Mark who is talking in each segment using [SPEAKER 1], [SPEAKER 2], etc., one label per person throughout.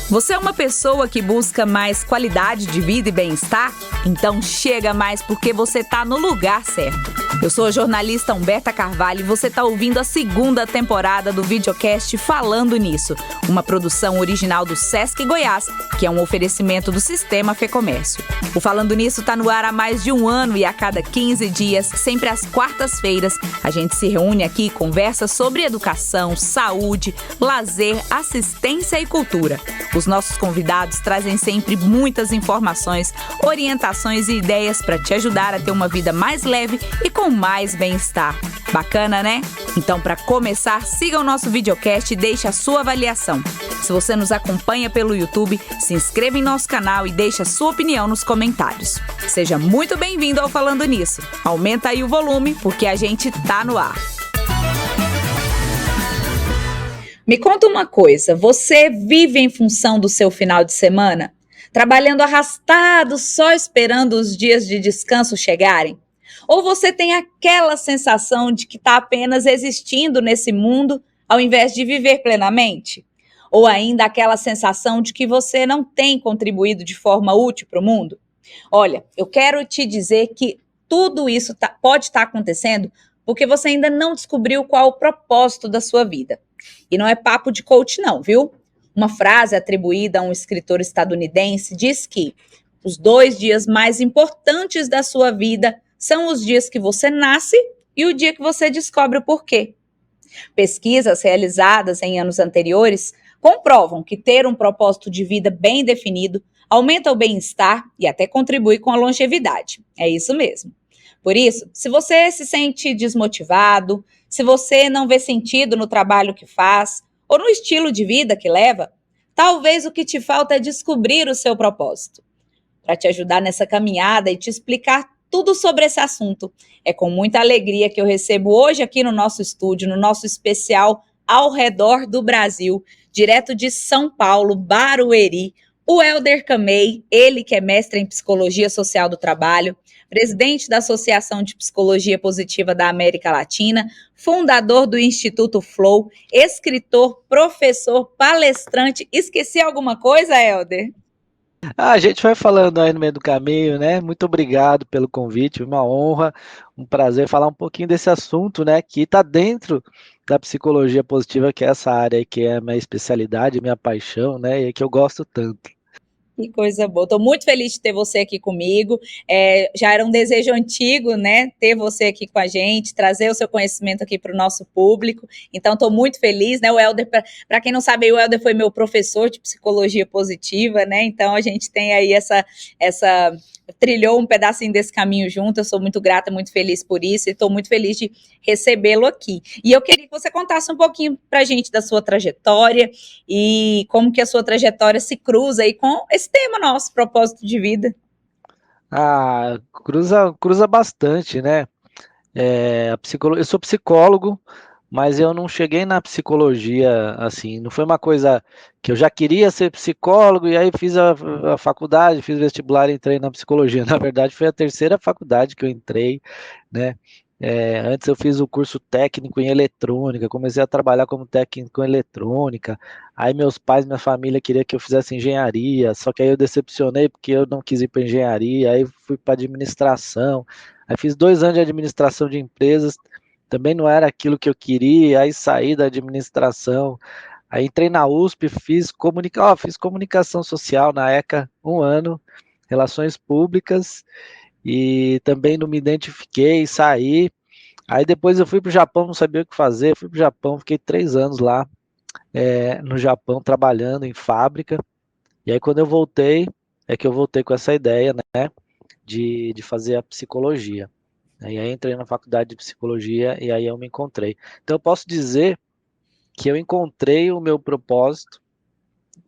[SPEAKER 1] Você é uma pessoa que busca mais qualidade de vida e bem-estar? Então chega mais porque você está no lugar certo. Eu sou a jornalista Humberta Carvalho e você está ouvindo a segunda temporada do videocast Falando Nisso, uma produção original do Sesc Goiás, que é um oferecimento do Sistema Fecomércio. O Falando Nisso está no ar há mais de um ano e a cada 15 dias, sempre às quartas-feiras, a gente se reúne aqui e conversa sobre educação, saúde, lazer, assistência e cultura. Os nossos convidados trazem sempre muitas informações, orientações e ideias para te ajudar a ter uma vida mais leve e com mais bem-estar. Bacana, né? Então, para começar, siga o nosso videocast e deixe a sua avaliação. Se você nos acompanha pelo YouTube, se inscreva em nosso canal e deixe a sua opinião nos comentários. Seja muito bem-vindo ao Falando Nisso. Aumenta aí o volume, porque a gente tá no ar. Me conta uma coisa, você vive em função do seu final de semana? Trabalhando arrastado, só esperando os dias de descanso chegarem? Ou você tem aquela sensação de que está apenas existindo nesse mundo ao invés de viver plenamente? Ou ainda aquela sensação de que você não tem contribuído de forma útil para o mundo? Olha, eu quero te dizer que tudo isso pode estar acontecendo porque você ainda não descobriu qual o propósito da sua vida. E não é papo de coach não, viu? Uma frase atribuída a um escritor estadunidense diz que os 2 dias mais importantes da sua vida são os dias que você nasce e o dia que você descobre o porquê. Pesquisas realizadas em anos anteriores comprovam que ter um propósito de vida bem definido aumenta o bem-estar e até contribui com a longevidade. É isso mesmo. Por isso, se você se sente desmotivado, se você não vê sentido no trabalho que faz ou no estilo de vida que leva, talvez o que te falta é descobrir o seu propósito. Para te ajudar nessa caminhada e te explicar tudo sobre esse assunto, é com muita alegria que eu recebo hoje aqui no nosso estúdio, no nosso especial Ao Redor do Brasil, direto de São Paulo, Barueri, o Helder Camei, ele que é mestre em Psicologia Social do Trabalho, presidente da Associação de Psicologia Positiva da América Latina, fundador do Instituto Flow, escritor, professor, palestrante. Esqueci alguma coisa, Helder?
[SPEAKER 2] A gente vai falando aí no meio do caminho, né? Muito obrigado pelo convite, uma honra, um prazer falar um pouquinho desse assunto, né? Que está dentro da psicologia positiva, que é essa área aí que é a minha especialidade, minha paixão, né? E que eu gosto tanto.
[SPEAKER 1] Que coisa boa, estou muito feliz de ter você aqui comigo, já era um desejo antigo, né, ter você aqui com a gente, trazer o seu conhecimento aqui para o nosso público, então estou muito feliz, né, o Helder, para quem não sabe, o Helder foi meu professor de psicologia positiva, né, então a gente tem aí trilhou um pedacinho desse caminho junto, eu sou muito grata, muito feliz por isso, e estou muito feliz de recebê-lo aqui. E eu queria que você contasse um pouquinho para a gente da sua trajetória e como que a sua trajetória se cruza aí com esse tema nosso, propósito de vida.
[SPEAKER 2] Cruza bastante, né? Eu sou psicólogo, mas eu não cheguei na psicologia assim, não foi uma coisa que eu já queria ser psicólogo e aí fiz a faculdade, fiz vestibular e entrei na psicologia. Na verdade, foi a terceira faculdade que eu entrei, né? Antes eu fiz o curso técnico em eletrônica, comecei a trabalhar como técnico em eletrônica, aí meus pais, minha família queria que eu fizesse engenharia, só que aí eu decepcionei porque eu não quis ir para engenharia, aí fui para administração, aí fiz 2 anos de administração de empresas, também não era aquilo que eu queria, aí saí da administração, aí entrei na USP, fiz comunicação social na ECA, 1 ano, relações públicas, e também não me identifiquei, saí. Aí depois eu fui para o Japão, não sabia o que fazer, fui para o Japão, fiquei 3 anos lá no Japão trabalhando em fábrica. E aí quando eu voltei, é que eu voltei com essa ideia, né, de fazer a psicologia. E aí entrei na faculdade de psicologia e aí eu me encontrei. Então eu posso dizer que eu encontrei o meu propósito,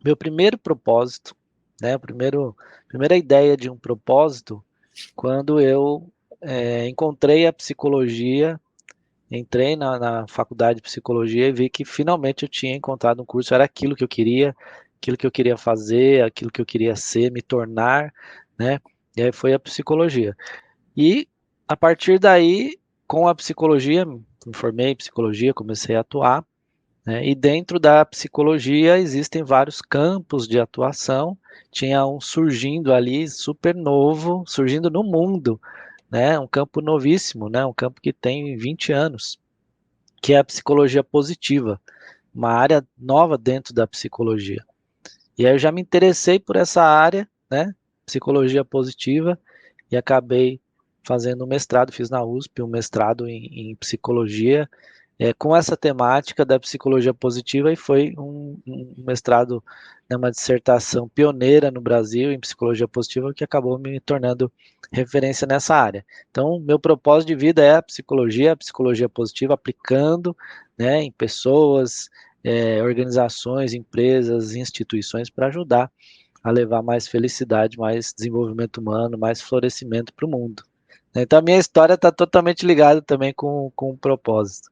[SPEAKER 2] meu primeiro propósito, né, primeira ideia de um propósito, quando eu encontrei a psicologia, entrei na faculdade de psicologia e vi que finalmente eu tinha encontrado um curso, era aquilo que eu queria fazer, aquilo que eu queria ser, me tornar, né? E aí foi a psicologia. E a partir daí, com a psicologia, me formei em psicologia, comecei a atuar, né? E dentro da psicologia existem vários campos de atuação. Tinha um surgindo ali, super novo, surgindo no mundo, né? Um campo novíssimo, né? Um campo que tem 20 anos, que é a psicologia positiva, uma área nova dentro da psicologia. E aí eu já me interessei por essa área, né? Psicologia positiva, e acabei fazendo um mestrado, fiz na USP um mestrado em psicologia, com essa temática da psicologia positiva, e foi um mestrado, né, uma dissertação pioneira no Brasil em psicologia positiva, que acabou me tornando referência nessa área. Então, meu propósito de vida é a psicologia positiva, aplicando, né, em pessoas, organizações, empresas, instituições, para ajudar a levar mais felicidade, mais desenvolvimento humano, mais florescimento para o mundo. Então, a minha história está totalmente ligada também com o propósito.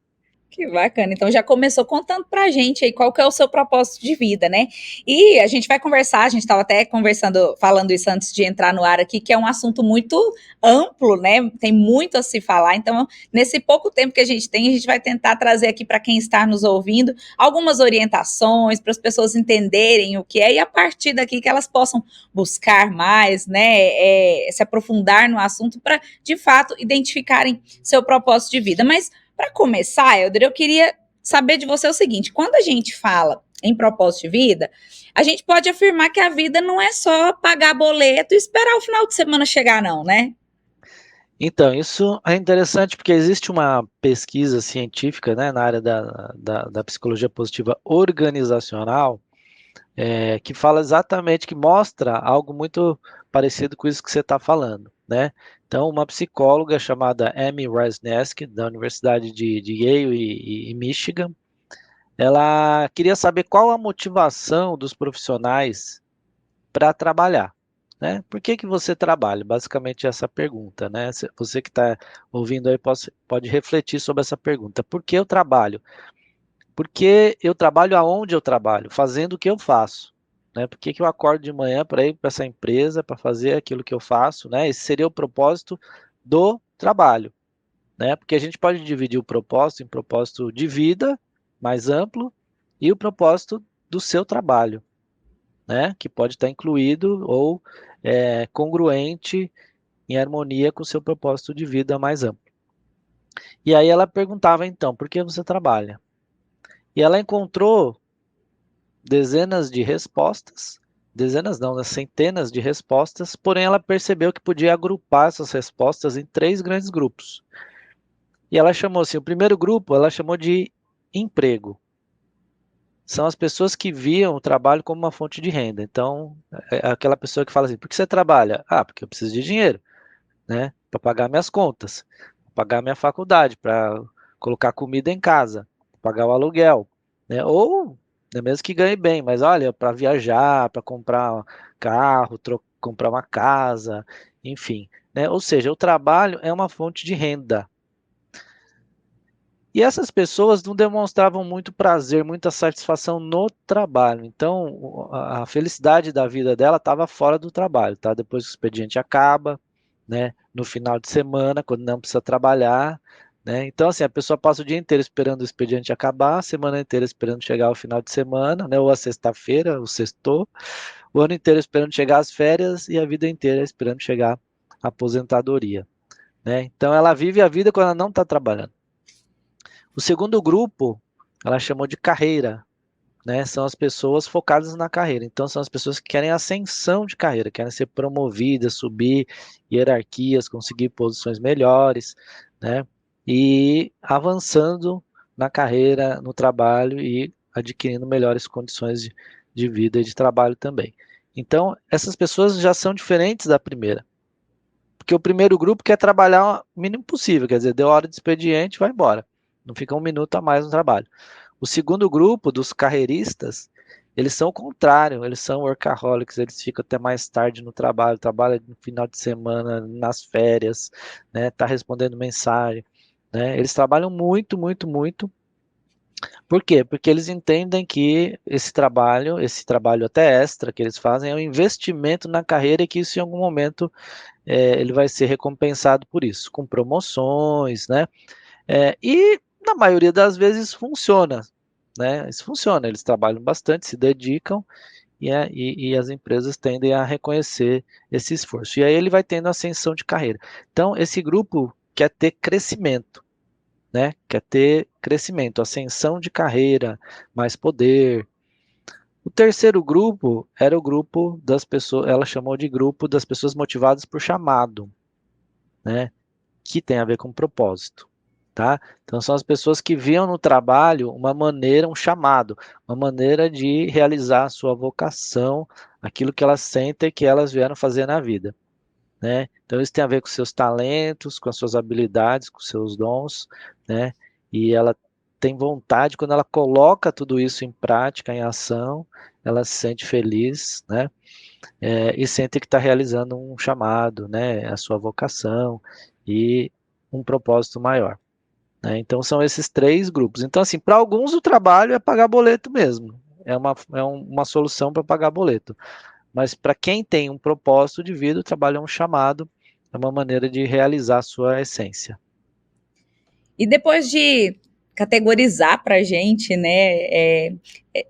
[SPEAKER 1] Que bacana. Então já começou contando pra gente aí qual que é o seu propósito de vida, né? E a gente vai conversar, a gente estava até conversando, falando isso antes de entrar no ar aqui, que é um assunto muito amplo, né? Tem muito a se falar. Então, nesse pouco tempo que a gente tem, a gente vai tentar trazer aqui para quem está nos ouvindo algumas orientações para as pessoas entenderem o que é, e a partir daqui que elas possam buscar mais, né? Se aprofundar no assunto para, de fato, identificarem seu propósito de vida. Mas para começar, Elder, eu queria saber de você o seguinte: quando a gente fala em propósito de vida, a gente pode afirmar que a vida não é só pagar boleto e esperar o final de semana chegar, não, né?
[SPEAKER 2] Então, isso é interessante porque existe uma pesquisa científica, né, na área da psicologia positiva organizacional, que fala exatamente, que mostra algo muito parecido com isso que você está falando, né? Então, uma psicóloga chamada Amy Wrzesniewski, da Universidade de Yale e Michigan, ela queria saber qual a motivação dos profissionais para trabalhar, né? Por que que você trabalha? Basicamente essa pergunta, né? Você que está ouvindo aí pode refletir sobre essa pergunta. Por que eu trabalho? Porque eu trabalho aonde eu trabalho, fazendo o que eu faço, né? Por que que eu acordo de manhã para ir para essa empresa, para fazer aquilo que eu faço, né? Esse seria o propósito do trabalho, né? Porque a gente pode dividir o propósito em propósito de vida, mais amplo, e o propósito do seu trabalho, né? Que pode estar incluído ou congruente, em harmonia com o seu propósito de vida mais amplo. E aí ela perguntava então, por que você trabalha? E ela encontrou dezenas de respostas, dezenas não, né, centenas de respostas, porém ela percebeu que podia agrupar essas respostas em 3 grandes grupos. E ela chamou assim, o primeiro grupo ela chamou de emprego. São as pessoas que viam o trabalho como uma fonte de renda. Então, é aquela pessoa que fala assim, por que você trabalha? Ah, porque eu preciso de dinheiro, né? Para pagar minhas contas, para pagar minha faculdade, para colocar comida em casa, pagar o aluguel, né? Ou, né, mesmo que ganhe bem, mas olha, para viajar, para comprar carro, comprar uma casa, enfim, né? Ou seja, o trabalho é uma fonte de renda. E essas pessoas não demonstravam muito prazer, muita satisfação no trabalho. Então, a felicidade da vida dela estava fora do trabalho, tá? Depois que o expediente acaba, né? No final de semana, quando não precisa trabalhar, né? Então, assim, a pessoa passa o dia inteiro esperando o expediente acabar, a semana inteira esperando chegar o final de semana, né? Ou a sexta-feira, o sextou, o ano inteiro esperando chegar as férias e a vida inteira esperando chegar a aposentadoria, né? Então, ela vive a vida quando ela não está trabalhando. O segundo grupo, ela chamou de carreira, né? São as pessoas focadas na carreira. Então, são as pessoas que querem ascensão de carreira, querem ser promovidas, subir hierarquias, conseguir posições melhores, né? E avançando na carreira, no trabalho e adquirindo melhores condições de vida e de trabalho também. Então, essas pessoas já são diferentes da primeira. Porque o primeiro grupo quer trabalhar o mínimo possível, quer dizer, deu hora de expediente, vai embora. Não fica um minuto a mais no trabalho. O segundo grupo, dos carreiristas, eles são o contrário, eles são workaholics, eles ficam até mais tarde no trabalho, trabalham no final de semana, nas férias, né, tá respondendo mensagem, né, eles trabalham muito, muito, muito. Por quê? Porque eles entendem que esse trabalho até extra que eles fazem é um investimento na carreira e que isso em algum momento ele vai ser recompensado por isso, com promoções, né? E na maioria das vezes funciona, né? Isso funciona, eles trabalham bastante, se dedicam e as empresas tendem a reconhecer esse esforço. E aí ele vai tendo ascensão de carreira. Então, esse grupo quer ter crescimento, né? Quer ter crescimento, ascensão de carreira, mais poder. O terceiro grupo era o grupo das pessoas, ela chamou de grupo das pessoas motivadas por chamado, né? Que tem a ver com propósito, tá? Então são as pessoas que viam no trabalho uma maneira, um chamado, uma maneira de realizar a sua vocação, aquilo que elas sentem que elas vieram fazer na vida, né? Então isso tem a ver com seus talentos, com as suas habilidades, com seus dons, né? E ela tem vontade, quando ela coloca tudo isso em prática, em ação, ela se sente feliz, né? E sente que está realizando um chamado, né? A sua vocação e um propósito maior, né? Então são esses três grupos. Então, assim, para alguns o trabalho é pagar boleto mesmo. Uma solução para pagar boleto. Mas para quem tem um propósito de vida, o trabalho é um chamado, é uma maneira de realizar a sua essência.
[SPEAKER 1] E depois de categorizar para a gente, né,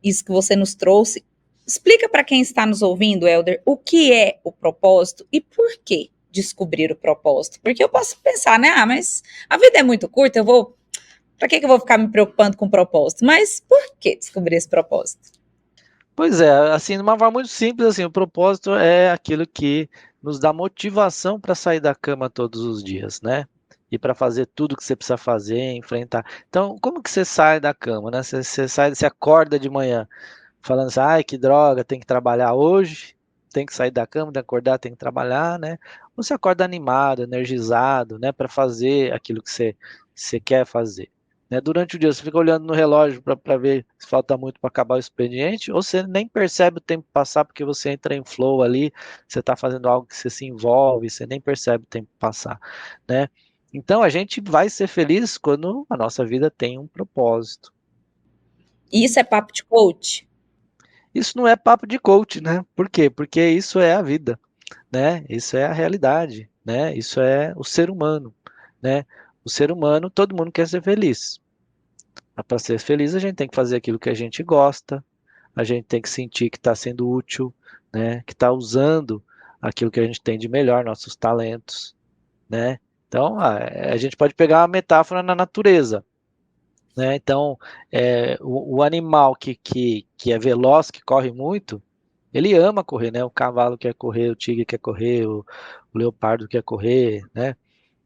[SPEAKER 1] isso que você nos trouxe, explica para quem está nos ouvindo, Helder, o que é o propósito e por que descobrir o propósito. Porque eu posso pensar, né, mas a vida é muito curta, para que eu vou ficar me preocupando com o propósito? Mas por que descobrir esse propósito?
[SPEAKER 2] Pois é, assim, de uma forma muito simples, assim, o propósito é aquilo que nos dá motivação para sair da cama todos os dias, né? E para fazer tudo que você precisa fazer, enfrentar. Então, como que você sai da cama, né? Você acorda de manhã falando assim, ai, que droga, tem que trabalhar hoje, tem que sair da cama, tem que acordar, tem que trabalhar, né? Ou você acorda animado, energizado, né, para fazer aquilo que você quer fazer. Né? Durante o dia você fica olhando no relógio para ver se falta muito para acabar o expediente, ou você nem percebe o tempo passar porque você entra em flow ali, você está fazendo algo que você se envolve, você nem percebe o tempo passar, né? Então a gente vai ser feliz quando a nossa vida tem um propósito.
[SPEAKER 1] Isso é papo de coach?
[SPEAKER 2] Isso não é papo de coach, né? Por quê? Porque isso é a vida, né? Isso é a realidade, né? Isso é o ser humano, né? O ser humano, todo mundo quer ser feliz. Para ser feliz, a gente tem que fazer aquilo que a gente gosta, a gente tem que sentir que está sendo útil, né? Que está usando aquilo que a gente tem de melhor, nossos talentos, né? Então, a gente pode pegar uma metáfora na natureza, né? Então, o animal que é veloz, que corre muito, ele ama correr, né? O cavalo quer correr, o tigre quer correr, o leopardo quer correr, né?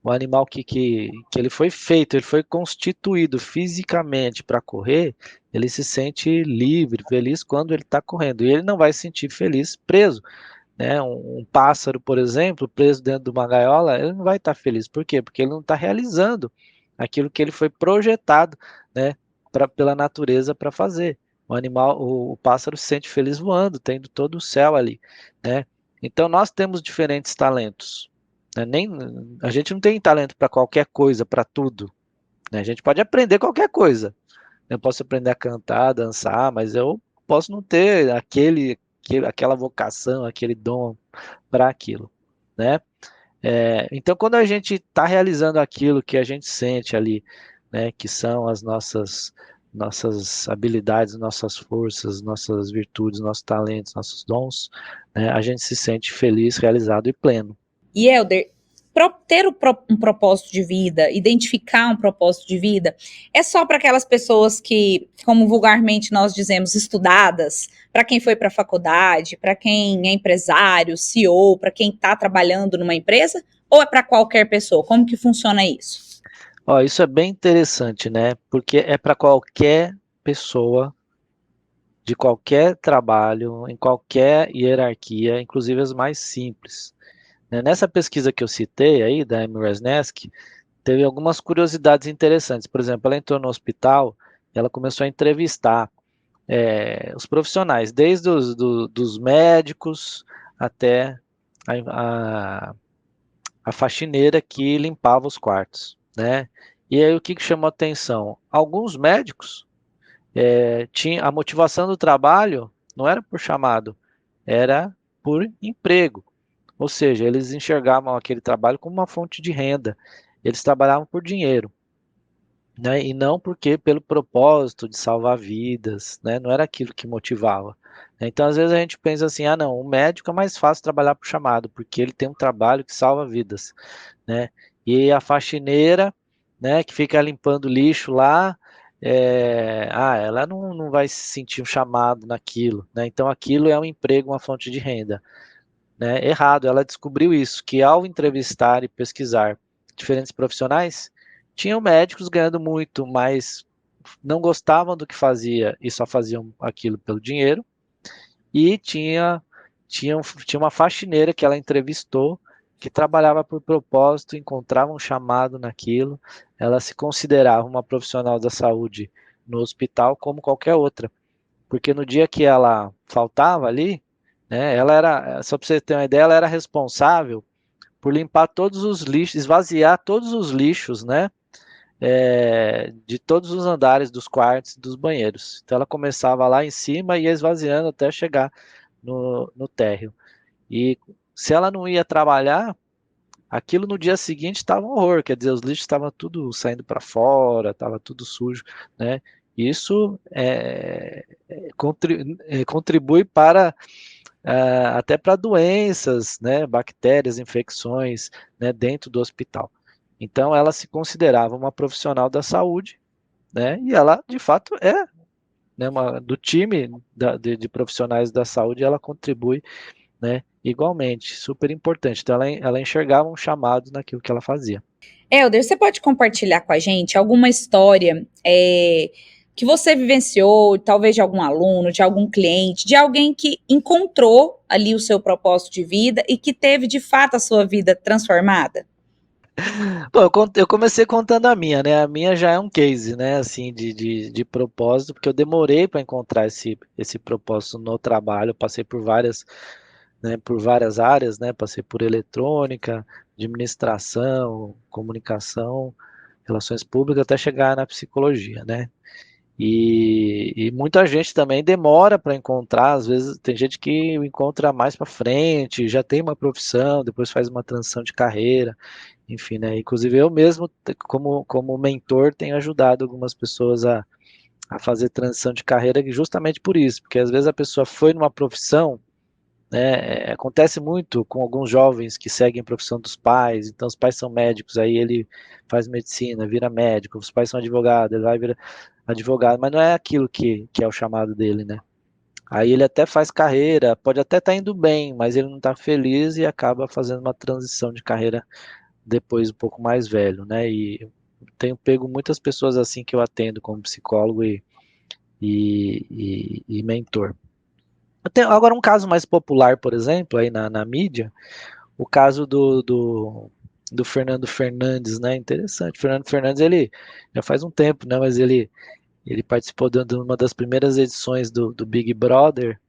[SPEAKER 2] O animal que ele foi feito, ele foi constituído fisicamente para correr, ele se sente livre, feliz quando ele está correndo. E ele não vai se sentir feliz preso, né? Um pássaro, por exemplo, preso dentro de uma gaiola, ele não vai estar feliz. Por quê? Porque ele não está realizando aquilo que ele foi projetado, né, pela natureza para fazer. O animal, o pássaro se sente feliz voando, tendo todo o céu ali, né? Então nós temos diferentes talentos, né? A gente não tem talento para qualquer coisa, para tudo, né? A gente pode aprender qualquer coisa. Eu posso aprender a cantar, dançar, mas eu posso não ter aquela vocação, aquele dom para aquilo, né? Então, quando a gente está realizando aquilo que a gente sente ali, né, que são as nossas habilidades, nossas forças, nossas virtudes, nossos talentos, nossos dons, né, a gente se sente feliz, realizado e pleno.
[SPEAKER 1] E Helder, ter um propósito de vida, identificar um propósito de vida, é só para aquelas pessoas que, como vulgarmente nós dizemos, estudadas, para quem foi para a faculdade, para quem é empresário, CEO, para quem está trabalhando numa empresa, ou é para qualquer pessoa? Como que funciona isso?
[SPEAKER 2] Ó, isso é bem interessante, né? Porque é para qualquer pessoa, de qualquer trabalho, em qualquer hierarquia, inclusive as mais simples, né? Nessa pesquisa que eu citei aí, da Amy Resnesk, teve algumas curiosidades interessantes. Por exemplo, ela entrou no hospital e ela começou a entrevistar os profissionais, desde dos médicos até a, a faxineira que limpava os quartos, né? E aí o que chamou atenção? Alguns médicos tinha a motivação do trabalho não era por chamado, era por emprego. Ou seja, eles enxergavam aquele trabalho como uma fonte de renda. Eles trabalhavam por dinheiro. né? E não porque pelo propósito de salvar vidas, né? Não era aquilo que motivava. Então, às vezes a gente pensa assim, ah, não, o médico é mais fácil trabalhar por chamado, porque ele tem um trabalho que salva vidas, né? E a faxineira, né, que fica limpando lixo lá, ela não vai se sentir um chamado naquilo, né? Então, aquilo é um emprego, uma fonte de renda, né? Errado, ela descobriu isso, que ao entrevistar e pesquisar diferentes profissionais, tinham médicos ganhando muito, mas não gostavam do que fazia e só faziam aquilo pelo dinheiro, e tinha uma faxineira que ela entrevistou, que trabalhava por propósito, encontrava um chamado naquilo, ela se considerava uma profissional da saúde no hospital como qualquer outra, porque no dia que ela faltava ali, né, ela era, só para você ter uma ideia, ela era responsável por limpar todos os lixos, esvaziar todos os lixos, né, de todos os andares dos quartos e dos banheiros. Então ela começava lá em cima e ia esvaziando até chegar no térreo. E se ela não ia trabalhar, aquilo no dia seguinte estava um horror, quer dizer, os lixos estavam tudo saindo para fora, estava tudo sujo, né? Isso contribui para até para doenças, né, bactérias, infecções, né, dentro do hospital. Então, ela se considerava uma profissional da saúde, né, e ela, de fato, né, do time de profissionais da saúde, ela contribui, né, igualmente, super importante. Então, ela enxergava um chamado naquilo que ela fazia.
[SPEAKER 1] Helder, você pode compartilhar com a gente alguma história que você vivenciou, talvez de algum aluno, de algum cliente, de alguém que encontrou ali o seu propósito de vida e que teve de fato a sua vida transformada?
[SPEAKER 2] Bom, eu comecei contando a minha, né? A minha já é um case, né? Assim, de propósito, porque eu demorei para encontrar esse propósito no trabalho. Eu passei por várias, né, por várias áreas, né? Passei por eletrônica, administração, comunicação, relações públicas, até chegar na psicologia, né? E muita gente também demora para encontrar, às vezes tem gente que encontra mais para frente, já tem uma profissão, depois faz uma transição de carreira, enfim, né? Inclusive eu mesmo, como mentor, tenho ajudado algumas pessoas a fazer transição de carreira justamente por isso, porque às vezes a pessoa foi numa profissão, né? Acontece muito com alguns jovens que seguem a profissão dos pais, então os pais são médicos, aí ele faz medicina, vira médico, os pais são advogados, ele vai virar advogado, mas não é aquilo que é o chamado dele, né? Aí ele até faz carreira, pode até estar indo bem, mas ele não está feliz e acaba fazendo uma transição de carreira depois um pouco mais velho, né? E eu tenho pego muitas pessoas assim que eu atendo como psicólogo e mentor. Eu tenho agora um caso mais popular, por exemplo, aí na mídia, o caso do Fernando Fernandes, né? Interessante. Fernando Fernandes, ele já faz um tempo, né? Mas ele participou de uma das primeiras edições do Big Brother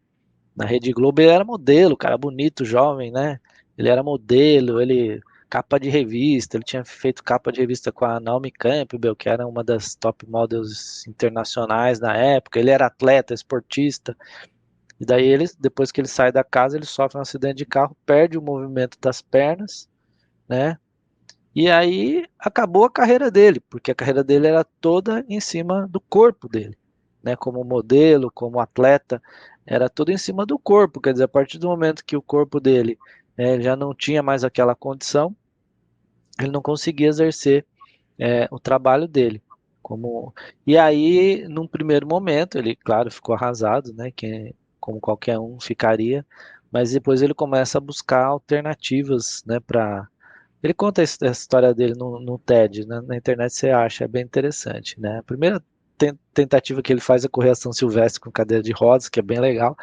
[SPEAKER 2] na Rede Globo. Ele era modelo, cara, bonito, jovem, né? Ele era modelo, ele capa de revista, ele tinha feito capa de revista com a Naomi Campbell, que era uma das top models internacionais na época. Ele era atleta, esportista. E daí ele, depois que ele sai da casa, ele sofre um acidente de carro, perde o movimento das pernas, né? E aí acabou a carreira dele, porque a carreira dele era toda em cima do corpo dele, né? Como modelo, como atleta, era tudo em cima do corpo. Quer dizer, a partir do momento que o corpo dele já não tinha mais aquela condição, ele não conseguia exercer o trabalho dele. E aí, num primeiro momento, ele, claro, ficou arrasado, né? Como qualquer um ficaria, mas depois ele começa a buscar alternativas, né? Ele conta a história dele no TED, né? Na internet você acha, é bem interessante, né? A primeira tentativa que ele faz é correr a São Silvestre com cadeira de rodas, que é bem legal.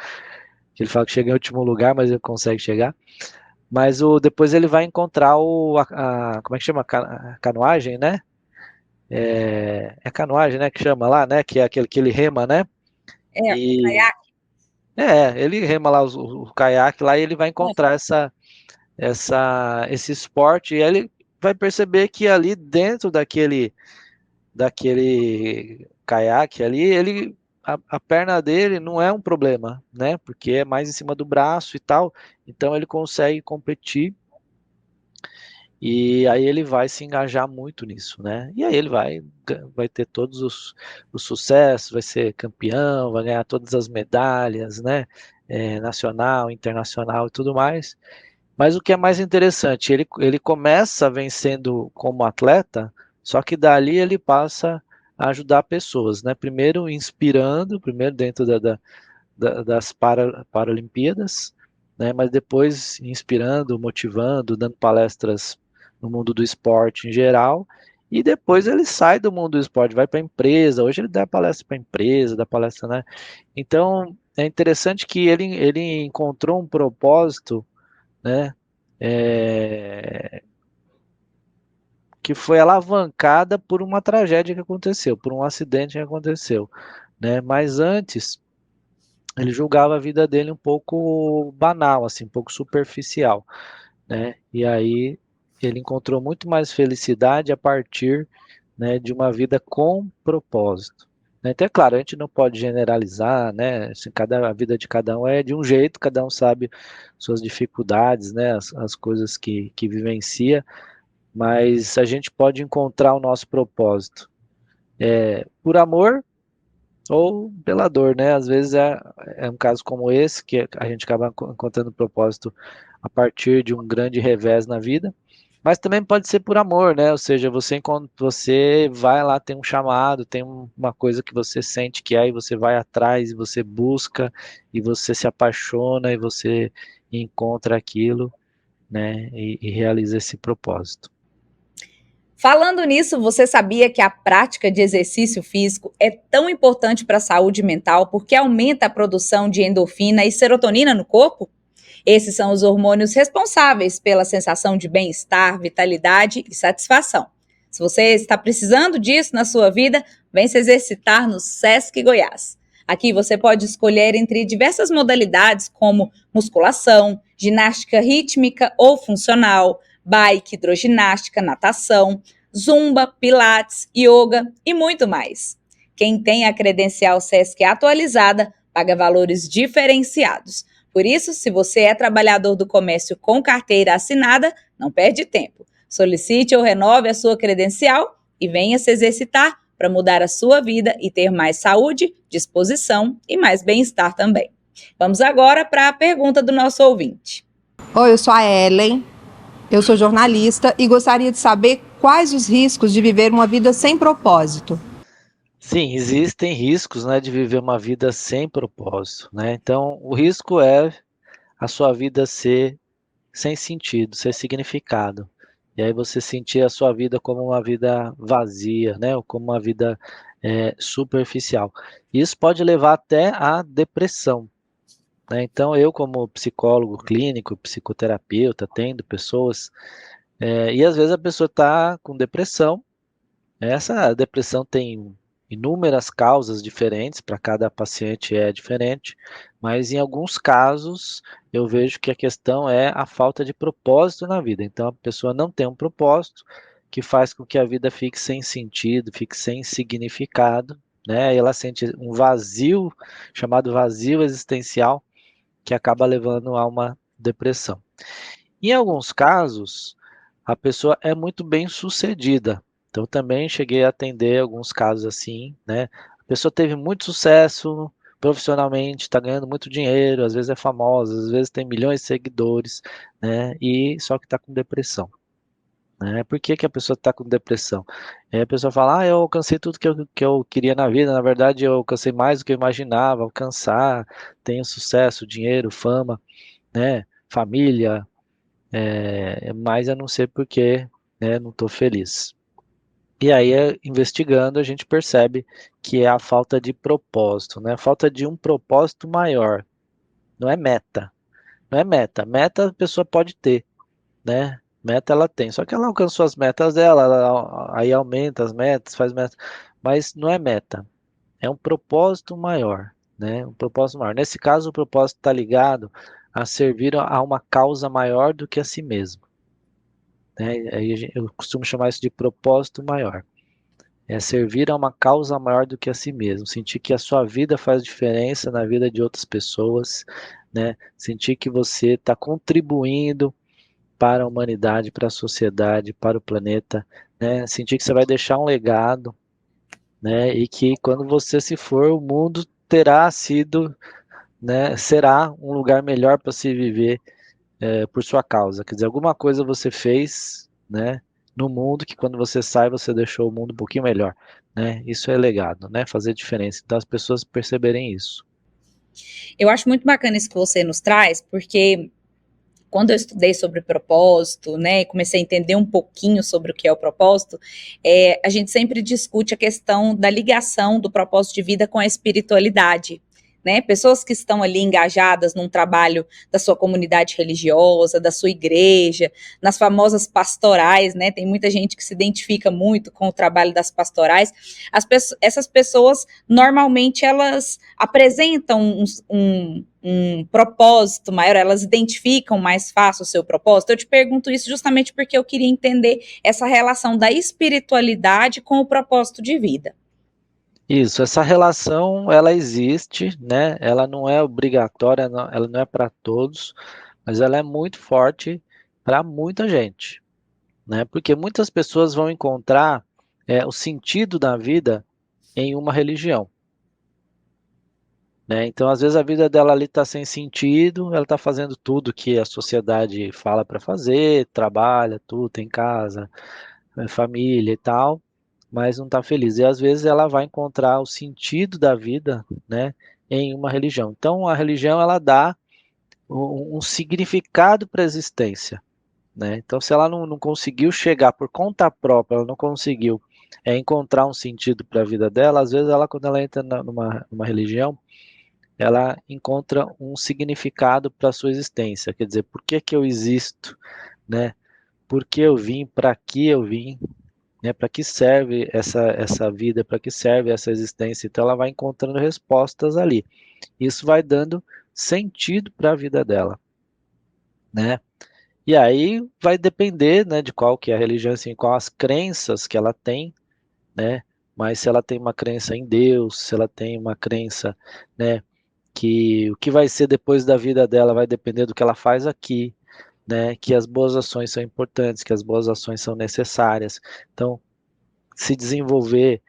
[SPEAKER 2] Ele fala que chega em último lugar, mas ele consegue chegar. Mas depois ele vai encontrar como é que chama? Canoagem, né? Canoagem, né? Que chama lá, né? Que é aquele que ele rema, né?
[SPEAKER 1] O
[SPEAKER 2] E
[SPEAKER 1] caiaque.
[SPEAKER 2] ele rema lá o caiaque lá e ele vai encontrar esse esporte e ele vai perceber que ali dentro daquele caiaque ali, a perna dele não é um problema, né? Porque é mais em cima do braço e tal, então ele consegue competir E aí ele vai se engajar muito nisso, né? E aí ele vai ter todos os sucessos, vai ser campeão, vai ganhar todas as medalhas, né? Nacional, internacional e tudo mais. Mas o que é mais interessante, ele começa vencendo como atleta, só que dali ele passa a ajudar pessoas, né? Primeiro inspirando, primeiro dentro das Paralimpíadas, né? Mas depois inspirando, motivando, dando palestras no mundo do esporte em geral. E depois ele sai do mundo do esporte, vai para a empresa. Hoje ele dá palestra para a empresa, dá palestra, né? Então é interessante que ele encontrou um propósito, né? É, que foi alavancada por uma tragédia que aconteceu, por um acidente que aconteceu, né? Mas antes ele julgava a vida dele um pouco banal, assim, um pouco superficial, né? E aí ele encontrou muito mais felicidade a partir, né, de uma vida com propósito. Né? Então, é claro, a gente não pode generalizar, né? Assim, a vida de cada um é de um jeito, cada um sabe suas dificuldades, né? As coisas que vivencia, mas a gente pode encontrar o nosso propósito por amor ou pela dor, né? Às vezes é um caso como esse, que a gente acaba encontrando propósito a partir de um grande revés na vida, mas também pode ser por amor, né? Ou seja, você vai lá, tem um chamado, tem uma coisa que você sente que é, e você vai atrás, e você busca, e você se apaixona, e você encontra aquilo, né? E realiza esse propósito.
[SPEAKER 1] Falando nisso, você sabia que a prática de exercício físico é tão importante para a saúde mental porque aumenta a produção de endorfina e serotonina no corpo? Esses são os hormônios responsáveis pela sensação de bem-estar, vitalidade e satisfação. Se você está precisando disso na sua vida, vem se exercitar no Sesc Goiás. Aqui você pode escolher entre diversas modalidades como musculação, ginástica rítmica ou funcional, bike, hidroginástica, natação, zumba, pilates, yoga e muito mais. Quem tem a credencial Sesc atualizada paga valores diferenciados. Por isso, se você é trabalhador do comércio com carteira assinada, não perde tempo. Solicite ou renove a sua credencial e venha se exercitar para mudar a sua vida e ter mais saúde, disposição e mais bem-estar também. Vamos agora para a pergunta do nosso ouvinte.
[SPEAKER 3] Oi, eu sou a Ellen, eu sou jornalista e gostaria de saber quais os riscos de viver uma vida sem propósito.
[SPEAKER 2] Sim, existem riscos, né, de viver uma vida sem propósito, né? Então, o risco é a sua vida ser sem sentido, sem significado. E aí você sentir a sua vida como uma vida vazia, né? Ou como uma vida superficial. Isso pode levar até à depressão, né? Então, eu como psicólogo clínico, psicoterapeuta, atendo pessoas, e às vezes a pessoa está com depressão. Essa depressão tem inúmeras causas diferentes, para cada paciente é diferente, mas em alguns casos eu vejo que a questão é a falta de propósito na vida. Então a pessoa não tem um propósito que faz com que a vida fique sem sentido, fique sem significado, né? E ela sente um vazio, chamado vazio existencial, que acaba levando a uma depressão. Em alguns casos, a pessoa é muito bem sucedida. Então, também cheguei a atender alguns casos assim, né? A pessoa teve muito sucesso profissionalmente, está ganhando muito dinheiro, às vezes é famosa, às vezes tem milhões de seguidores, né? E só que está com depressão. Né? Por que, que a pessoa está com depressão? A pessoa fala, eu alcancei tudo que eu queria na vida, na verdade eu alcancei mais do que eu imaginava alcançar, tenho sucesso, dinheiro, fama, né? Família, mas eu não sei porquê, né, não estou feliz. E aí, investigando, a gente percebe que é a falta de propósito, né? A falta de um propósito maior. Não é meta. Não é meta. Meta a pessoa pode ter, né? Meta ela tem. Só que ela alcançou as metas dela, aí aumenta as metas, faz metas. Mas não é meta. É um propósito maior, né? Um propósito maior. Nesse caso, o propósito está ligado a servir a uma causa maior do que a si mesmo. Né? Aí eu costumo chamar isso de propósito maior. É servir a uma causa maior do que a si mesmo. Sentir que a sua vida faz diferença na vida de outras pessoas, né? Sentir que você está contribuindo para a humanidade, para a sociedade, para o planeta, né? Sentir que você vai deixar um legado, né? E que quando você se for, o mundo terá sido, né? Será um lugar melhor para se viver por sua causa. Quer dizer, alguma coisa você fez, né? No mundo que quando você sai, você deixou o mundo um pouquinho melhor, né? Isso é legado, né? Fazer diferença. Então as pessoas perceberem isso.
[SPEAKER 1] Eu acho muito bacana isso que você nos traz, porque quando eu estudei sobre propósito, né, e comecei a entender um pouquinho sobre o que é o propósito, a gente sempre discute a questão da ligação do propósito de vida com a espiritualidade. Né, pessoas que estão ali engajadas num trabalho da sua comunidade religiosa, da sua igreja, nas famosas pastorais, né, tem muita gente que se identifica muito com o trabalho das pastorais. Essas pessoas, normalmente, elas apresentam um propósito maior, elas identificam mais fácil o seu propósito. Eu te pergunto isso justamente porque eu queria entender essa relação da espiritualidade com o propósito de vida.
[SPEAKER 2] Isso, essa relação, ela existe, né? Ela não é obrigatória, ela não é para todos, mas ela é muito forte para muita gente, né? Porque muitas pessoas vão encontrar o sentido da vida em uma religião, né? Então, às vezes a vida dela ali está sem sentido, ela está fazendo tudo que a sociedade fala para fazer, trabalha, tudo, tem casa, família e tal, mas não está feliz. E às vezes ela vai encontrar o sentido da vida, né, em uma religião. Então a religião ela dá um significado para a existência, né? Então se ela não conseguiu chegar por conta própria, ela não conseguiu encontrar um sentido para a vida dela, às vezes ela quando ela entra numa religião, ela encontra um significado para a sua existência. Quer dizer, por que que eu existo, né? Por que eu vim? Para que eu vim? Né, para que serve essa vida, para que serve essa existência. Então ela vai encontrando respostas ali. Isso vai dando sentido para a vida dela, né? E aí vai depender, né, de qual que é a religião, assim, qual as crenças que ela tem, né? Mas se ela tem uma crença em Deus, se ela tem uma crença, né, que o que vai ser depois da vida dela vai depender do que ela faz aqui, né? Que as boas ações são importantes, que as boas ações são necessárias. Então se desenvolver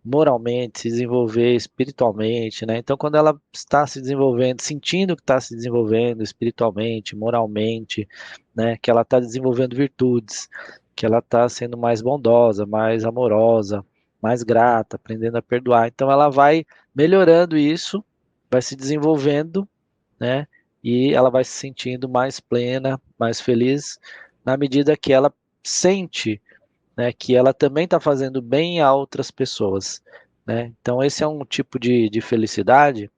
[SPEAKER 2] moralmente, se desenvolver espiritualmente, né? Então, quando ela está se desenvolvendo, sentindo que está se desenvolvendo espiritualmente, moralmente, né? Que ela está desenvolvendo virtudes, que ela está sendo mais bondosa, mais amorosa, mais grata, aprendendo a perdoar. Então, ela vai melhorando isso, vai se desenvolvendo, né? E ela vai se sentindo mais plena, mais feliz, na medida que ela sente, né, que ela também está fazendo bem a outras pessoas, né? Então esse é um tipo de felicidade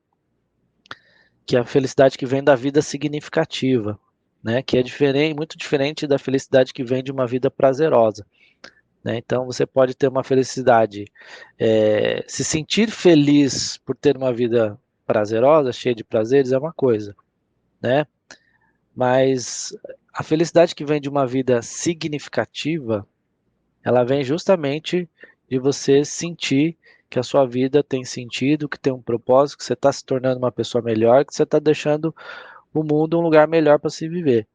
[SPEAKER 2] que é a felicidade que vem da vida significativa, né? Que é diferente, muito diferente da felicidade que vem de uma vida prazerosa, né? Então você pode ter uma felicidade, se sentir feliz por ter uma vida prazerosa, cheia de prazeres, é uma coisa, né? Mas a felicidade que vem de uma vida significativa, ela vem justamente de você sentir que a sua vida tem sentido, que tem um propósito, que você está se tornando uma pessoa melhor, que você está deixando o mundo um lugar melhor para se viver,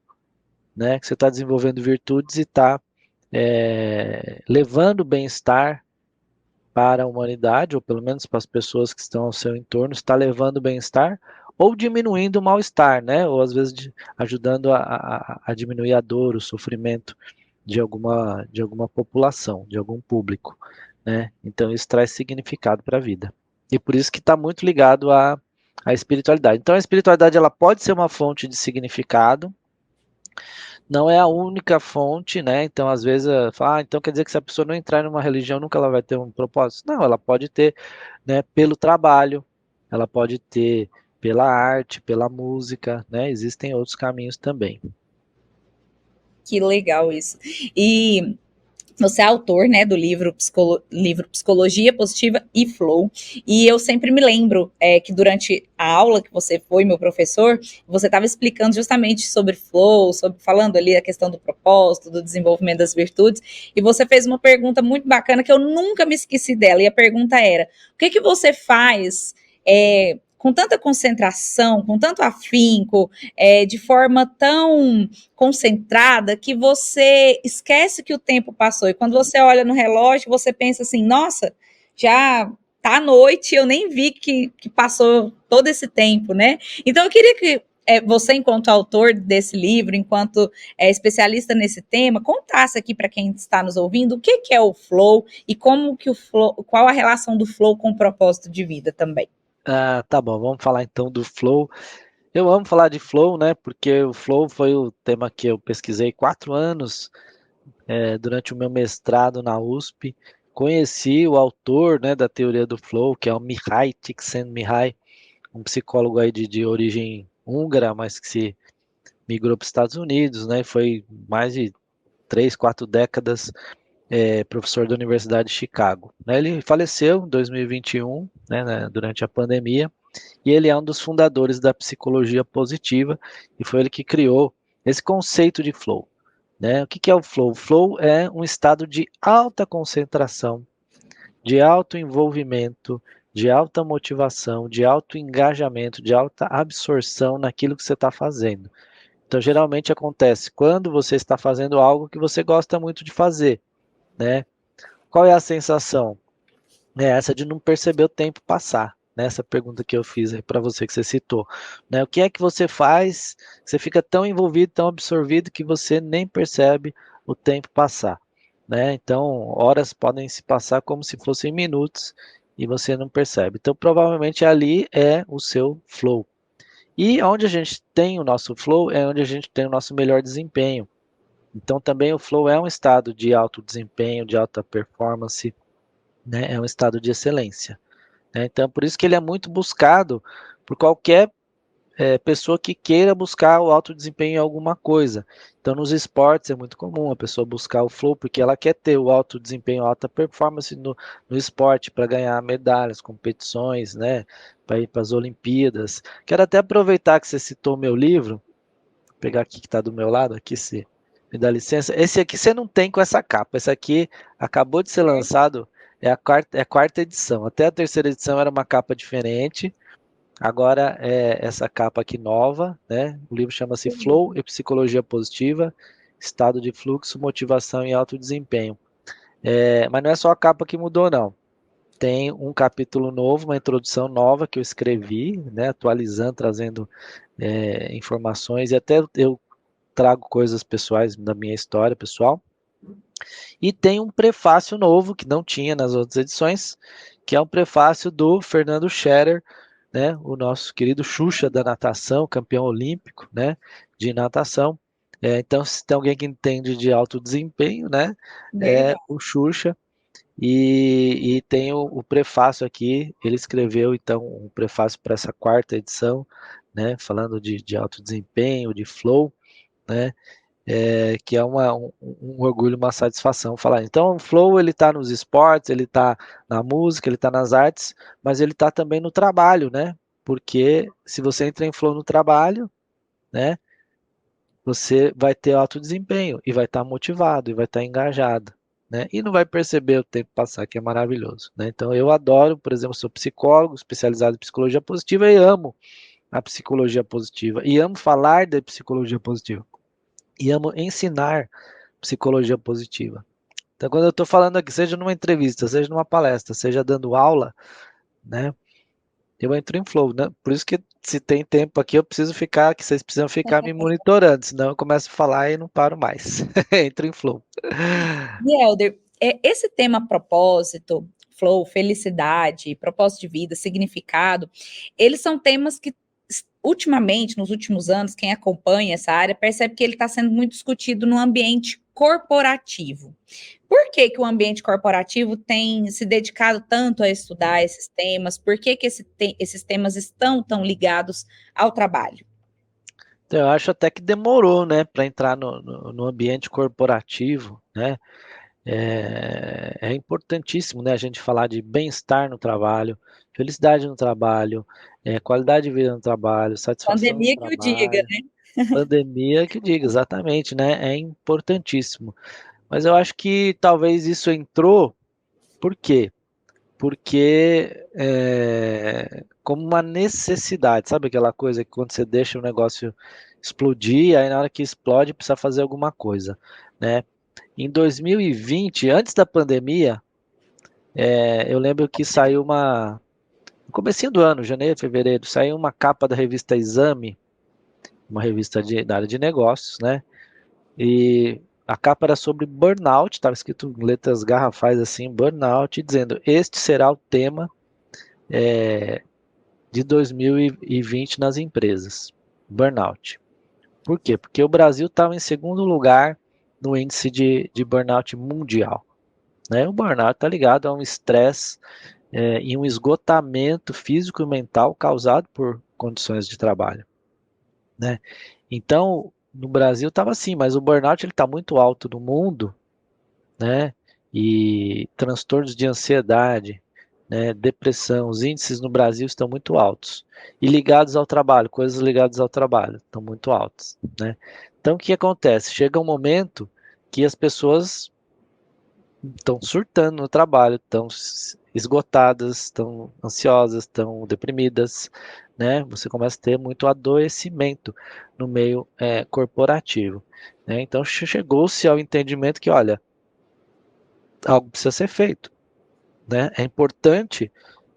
[SPEAKER 2] né? Que você está desenvolvendo virtudes e está levando bem-estar para a humanidade, ou pelo menos para as pessoas que estão ao seu entorno, está levando bem-estar ou diminuindo o mal-estar, né? Ou às vezes ajudando a diminuir a dor, o sofrimento de alguma população, de algum público, né? Então isso traz significado para a vida. E por isso que está muito ligado à espiritualidade. Então a espiritualidade ela pode ser uma fonte de significado, não é a única fonte, né? Então às vezes fala, então quer dizer que se a pessoa não entrar numa religião nunca ela vai ter um propósito? Não, ela pode ter, né? Pelo trabalho, ela pode ter pela arte, pela música, né? Existem outros caminhos também.
[SPEAKER 1] Que legal isso. E você é autor, né, do livro Psicologia Positiva e Flow, e eu sempre me lembro que durante a aula que você foi meu professor, você estava explicando justamente sobre Flow, falando ali a questão do propósito, do desenvolvimento das virtudes, e você fez uma pergunta muito bacana que eu nunca me esqueci dela, e a pergunta era, o que você faz com tanta concentração, com tanto afinco, de forma tão concentrada, que você esquece que o tempo passou. E quando você olha no relógio, você pensa assim, nossa, já tá à noite, eu nem vi que passou todo esse tempo, né? Então eu queria que você, enquanto autor desse livro, enquanto especialista nesse tema, contasse aqui para quem está nos ouvindo o que é o flow e como que o flow, qual a relação do flow com o propósito de vida também.
[SPEAKER 2] Ah, tá bom, vamos falar então do flow. Eu amo falar de flow, né? Porque o flow foi o tema que eu pesquisei 4 anos durante o meu mestrado na USP. Conheci o autor, né, da teoria do flow, que é o Mihai Csikszentmihalyi, um psicólogo aí de origem húngara, mas que se migrou para os Estados Unidos, né? Foi mais de 3, 4 décadas professor da Universidade de Chicago. Né? Ele faleceu em 2021, né, durante a pandemia, e ele é um dos fundadores da psicologia positiva, e foi ele que criou esse conceito de flow. Né? O que é o flow? O flow é um estado de alta concentração, de alto envolvimento, de alta motivação, de alto engajamento, de alta absorção naquilo que você está fazendo. Então, geralmente acontece quando você está fazendo algo que você gosta muito de fazer, né? Qual é a sensação? É essa de não perceber o tempo passar. Nessa pergunta que eu fiz aí para você, que você citou. Né? O que é que você faz? Você fica tão envolvido, tão absorvido, que você nem percebe o tempo passar. Né? Então, horas podem se passar como se fossem minutos e você não percebe. Então, provavelmente ali é o seu flow. E onde a gente tem o nosso flow é onde a gente tem o nosso melhor desempenho. Então, também o flow é um estado de alto desempenho, de alta performance, né? É um estado de excelência. Né? Então, por isso que ele é muito buscado por qualquer pessoa que queira buscar o alto desempenho em alguma coisa. Então, nos esportes é muito comum a pessoa buscar o flow, porque ela quer ter o alto desempenho, alta performance no esporte, para ganhar medalhas, competições, né? Para ir para as Olimpíadas. Quero até aproveitar que você citou meu livro, vou pegar aqui que está do meu lado, aqui se me dá licença. Esse aqui você não tem com essa capa. Esse aqui acabou de ser lançado, é a quarta edição. Até a terceira edição era uma capa diferente. Agora é essa capa aqui nova, né? O livro chama-se Flow e Psicologia Positiva, Estado de Fluxo, Motivação e Alto Desempenho. Mas não é só a capa que mudou, não. Tem um capítulo novo, uma introdução nova que eu escrevi, né? Atualizando, trazendo informações, e até eu trago coisas pessoais da minha história pessoal. E tem um prefácio novo, que não tinha nas outras edições, que é um prefácio do Fernando Scherer, né, o nosso querido Xuxa da natação, campeão olímpico, né, de natação. Então, se tem alguém que entende de alto desempenho, né, é o Xuxa. E tem o prefácio aqui, ele escreveu então um prefácio para essa quarta edição, né, falando de alto desempenho, de flow, né, que é um orgulho, uma satisfação falar. Então, o flow ele está nos esportes, ele está na música, ele está nas artes, mas ele está também no trabalho, né? Porque se você entra em flow no trabalho, né, você vai ter alto desempenho e vai estar motivado e vai estar engajado, né? E não vai perceber o tempo passar, que é maravilhoso, né? Então, eu adoro, por exemplo, sou psicólogo especializado em psicologia positiva e amo a psicologia positiva e amo falar de psicologia positiva. E amo ensinar psicologia positiva. Então, quando eu estou falando aqui, seja numa entrevista, seja numa palestra, seja dando aula, né, eu entro em flow, né? Por isso que se tem tempo aqui, eu preciso ficar, que vocês precisam ficar me monitorando, senão eu começo a falar e não paro mais. Entro em flow.
[SPEAKER 1] E Helder, esse tema propósito, flow, felicidade, propósito de vida, significado, eles são temas que ultimamente, nos últimos anos, quem acompanha essa área percebe que ele está sendo muito discutido no ambiente corporativo. Por que que o ambiente corporativo tem se dedicado tanto a estudar esses temas? Por que que esses temas estão tão ligados ao trabalho?
[SPEAKER 2] Então, eu acho até que demorou, né, para entrar no ambiente corporativo, né? É importantíssimo, né, a gente falar de bem-estar no trabalho, felicidade no trabalho, qualidade de vida no trabalho, satisfação no
[SPEAKER 1] Pandemia que o diga,
[SPEAKER 2] trabalho,
[SPEAKER 1] né?
[SPEAKER 2] pandemia que diga, exatamente, né? É importantíssimo. Mas eu acho que talvez isso entrou, por quê? porque como uma necessidade, sabe aquela coisa que quando você deixa o negócio explodir, aí na hora que explode precisa fazer alguma coisa, né? Em 2020, antes da pandemia, eu lembro que saiu no comecinho do ano, janeiro, fevereiro, saiu uma capa da revista Exame, uma revista da área de negócios, né? E a capa era sobre burnout, estava escrito em letras garrafais assim, burnout, dizendo: este será o tema de 2020 nas empresas, burnout. Por quê? Porque o Brasil estava em segundo lugar no índice de burnout mundial, né? O burnout está ligado a um estresse e um esgotamento físico e mental causado por condições de trabalho, né? Então, no Brasil estava assim, mas o burnout ele está muito alto no mundo, né? E transtornos de ansiedade, né? Depressão, os índices no Brasil estão muito altos. E ligados ao trabalho, coisas ligadas ao trabalho, estão muito altas, né? Então, o que acontece? Chega um momento que as pessoas estão surtando no trabalho, estão esgotadas, estão ansiosas, estão deprimidas, né? Você começa a ter muito adoecimento no meio corporativo, né? Então chegou-se ao entendimento que, olha, algo precisa ser feito, né? É importante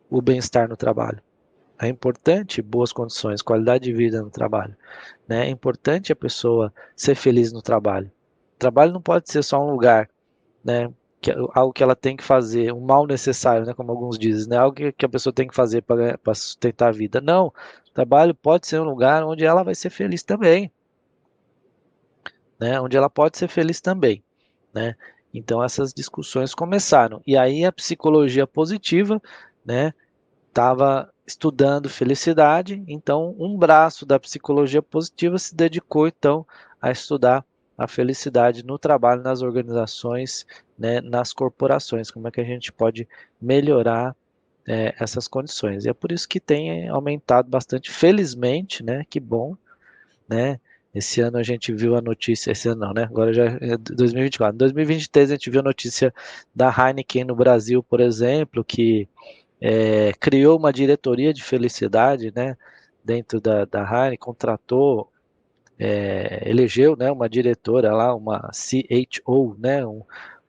[SPEAKER 2] o bem-estar no trabalho, é importante boas condições, qualidade de vida no trabalho, né? É importante a pessoa ser feliz no trabalho. O trabalho não pode ser só um lugar, né? Algo que ela tem que fazer, um mal necessário, né? Como alguns dizem, né? Algo que a pessoa tem que fazer para sustentar a vida. Não, o trabalho pode ser um lugar onde ela vai ser feliz também, né? Onde ela pode ser feliz também, né? Então essas discussões começaram. E aí a psicologia positiva, né? Estava estudando felicidade, então um braço da psicologia positiva se dedicou então a estudar a felicidade no trabalho, nas organizações, né, nas corporações, como é que a gente pode melhorar essas condições. E é por isso que tem aumentado bastante, felizmente, né, que bom, né, esse ano a gente viu a notícia, esse ano não, né, agora já é 2024, em 2023 a gente viu a notícia da Heineken no Brasil, por exemplo, que criou uma diretoria de felicidade, né, dentro da Heineken, contratou, elegeu, né, uma diretora lá, uma CHO, né,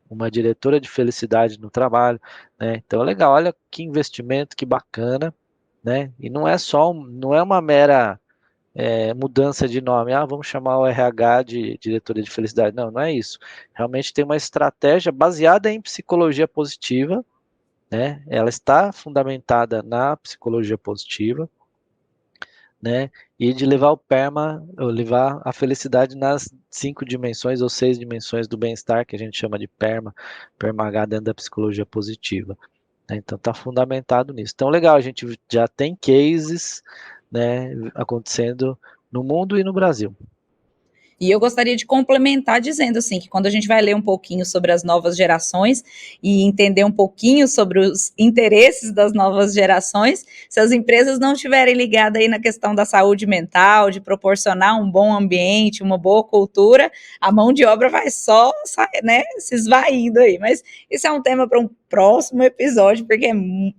[SPEAKER 2] uma diretora de felicidade no trabalho, né, então é legal, olha que investimento, que bacana, né, e não é uma mera mudança de nome, vamos chamar o RH de diretoria de felicidade, não é isso, realmente tem uma estratégia baseada em psicologia positiva, né? Ela está fundamentada na psicologia positiva, né? E de levar levar a felicidade nas 5 dimensões ou 6 dimensões do bem-estar, que a gente chama de PERMA-H dentro da psicologia positiva, né? Então está fundamentado nisso. Então legal, a gente já tem cases, né, acontecendo no mundo e no Brasil.
[SPEAKER 1] E eu gostaria de complementar dizendo assim que quando a gente vai ler um pouquinho sobre as novas gerações e entender um pouquinho sobre os interesses das novas gerações, se as empresas não estiverem ligadas aí na questão da saúde mental, de proporcionar um bom ambiente, uma boa cultura, a mão de obra vai só, né, se esvaindo aí. Mas isso é um tema para um próximo episódio, porque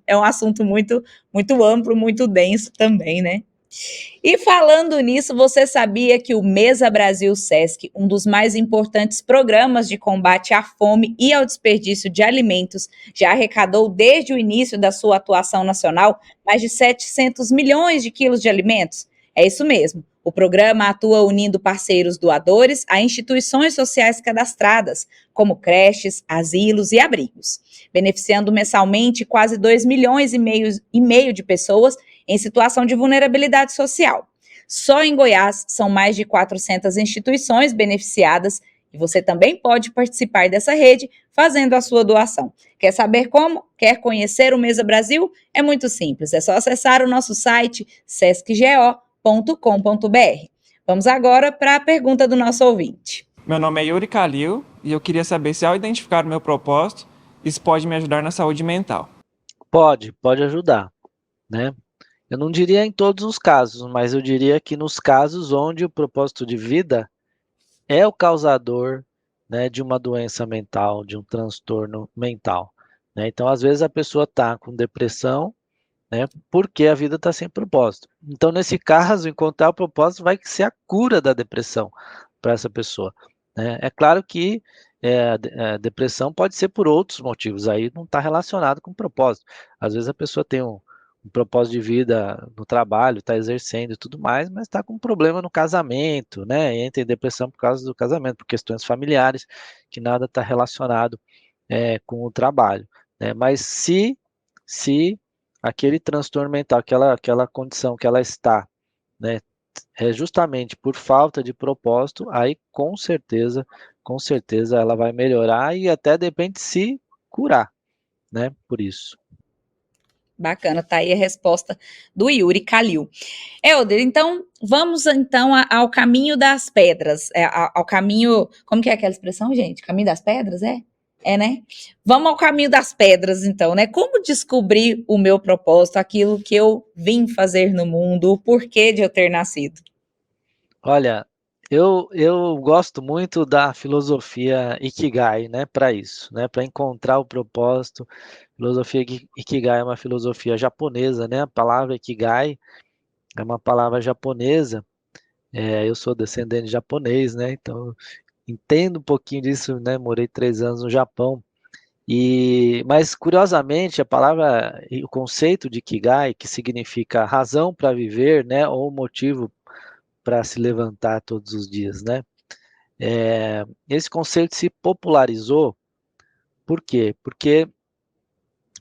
[SPEAKER 1] é um assunto muito, muito amplo, muito denso também, né? E falando nisso, você sabia que o Mesa Brasil Sesc, um dos mais importantes programas de combate à fome e ao desperdício de alimentos, já arrecadou desde o início da sua atuação nacional mais de 700 milhões de quilos de alimentos? É isso mesmo. O programa atua unindo parceiros doadores a instituições sociais cadastradas, como creches, asilos e abrigos, beneficiando mensalmente quase 2 milhões e meio de pessoas em situação de vulnerabilidade social. Só em Goiás são mais de 400 instituições beneficiadas e você também pode participar dessa rede fazendo a sua doação. Quer saber como? Quer conhecer o Mesa Brasil? É muito simples, é só acessar o nosso site sescgo.com.br. Vamos agora para a pergunta do nosso ouvinte.
[SPEAKER 4] Meu nome é Yuri Kalil e eu queria saber se ao identificar o meu propósito, isso pode me ajudar na saúde mental.
[SPEAKER 2] Pode ajudar, né? Eu não diria em todos os casos, mas eu diria que nos casos onde o propósito de vida é o causador, né, de uma doença mental, de um transtorno mental, né? Então, às vezes a pessoa está com depressão, né, porque a vida está sem propósito. Então, nesse caso, encontrar o propósito vai ser a cura da depressão para essa pessoa, né? É claro que a depressão pode ser por outros motivos, aí não está relacionado com propósito. Às vezes a pessoa tem um propósito de vida no trabalho, está exercendo e tudo mais, mas está com um problema no casamento, né? E entra em depressão por causa do casamento, por questões familiares, que nada está relacionado com o trabalho, né? Mas se aquele transtorno mental, aquela condição que ela está, né, é justamente por falta de propósito, aí com certeza ela vai melhorar e até de repente se curar, né, por isso.
[SPEAKER 1] Bacana, tá aí a resposta do Yuri Calil. Helder, então vamos então ao caminho das pedras, ao caminho, como que é aquela expressão, gente? Caminho das pedras, é? É, né? Vamos ao caminho das pedras, então, né? Como descobrir o meu propósito, aquilo que eu vim fazer no mundo, o porquê de eu ter nascido?
[SPEAKER 2] Olha, eu gosto muito da filosofia Ikigai, né, para isso, né, para encontrar o propósito. Filosofia Ikigai é uma filosofia japonesa, né? A palavra Ikigai é uma palavra japonesa. Eu sou descendente de japonês, né? Então entendo um pouquinho disso, né? Morei 3 anos no Japão. Mas curiosamente a palavra, o conceito de Ikigai, que significa razão para viver, né? Ou motivo para se levantar todos os dias, né? Esse conceito se popularizou, por quê? Porque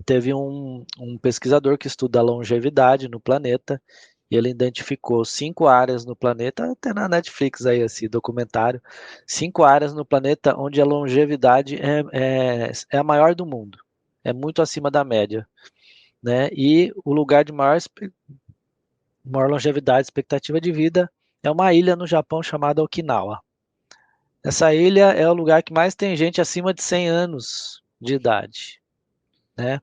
[SPEAKER 2] teve um pesquisador que estuda a longevidade no planeta, e ele identificou 5 áreas no planeta, até na Netflix aí esse documentário, 5 áreas no planeta onde a longevidade é a maior do mundo, é muito acima da média, né? E o lugar de maior longevidade, expectativa de vida, é uma ilha no Japão chamada Okinawa. Essa ilha é o lugar que mais tem gente acima de 100 anos de idade, né?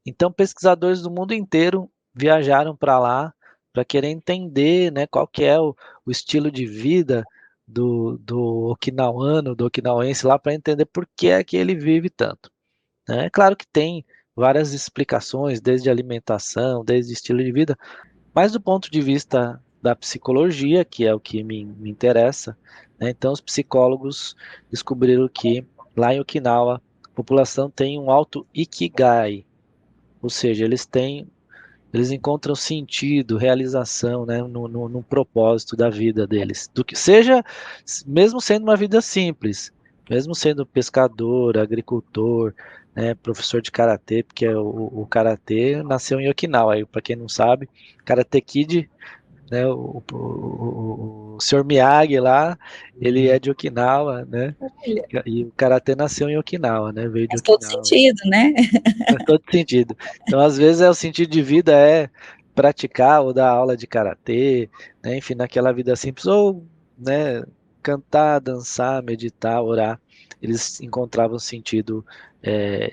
[SPEAKER 2] Então, pesquisadores do mundo inteiro viajaram para lá para querer entender, né, qual que é o estilo de vida do okinawano, do okinauense lá, para entender por que é que ele vive tanto, né? É claro que tem várias explicações, desde alimentação, desde estilo de vida, mas do ponto de vista da psicologia, que é o que me interessa, né, então os psicólogos descobriram que lá em Okinawa a população tem um alto ikigai, ou seja, eles encontram sentido, realização, né, no propósito da vida deles, do que seja, mesmo sendo uma vida simples, mesmo sendo pescador, agricultor, né, professor de karatê, porque o karatê nasceu em Okinawa, para quem não sabe, Karate Kid, né, o Sr. Miyagi lá, ele é de Okinawa, né,
[SPEAKER 1] Olha,
[SPEAKER 2] e o karatê nasceu em Okinawa, né, veio de
[SPEAKER 1] faz todo
[SPEAKER 2] Okinawa.
[SPEAKER 1] sentido, né?
[SPEAKER 2] Faz todo sentido. Então, às vezes, o sentido de vida é praticar ou dar aula de karatê, né? Enfim, naquela vida simples, ou, né, cantar, dançar, meditar, orar. Eles encontravam sentido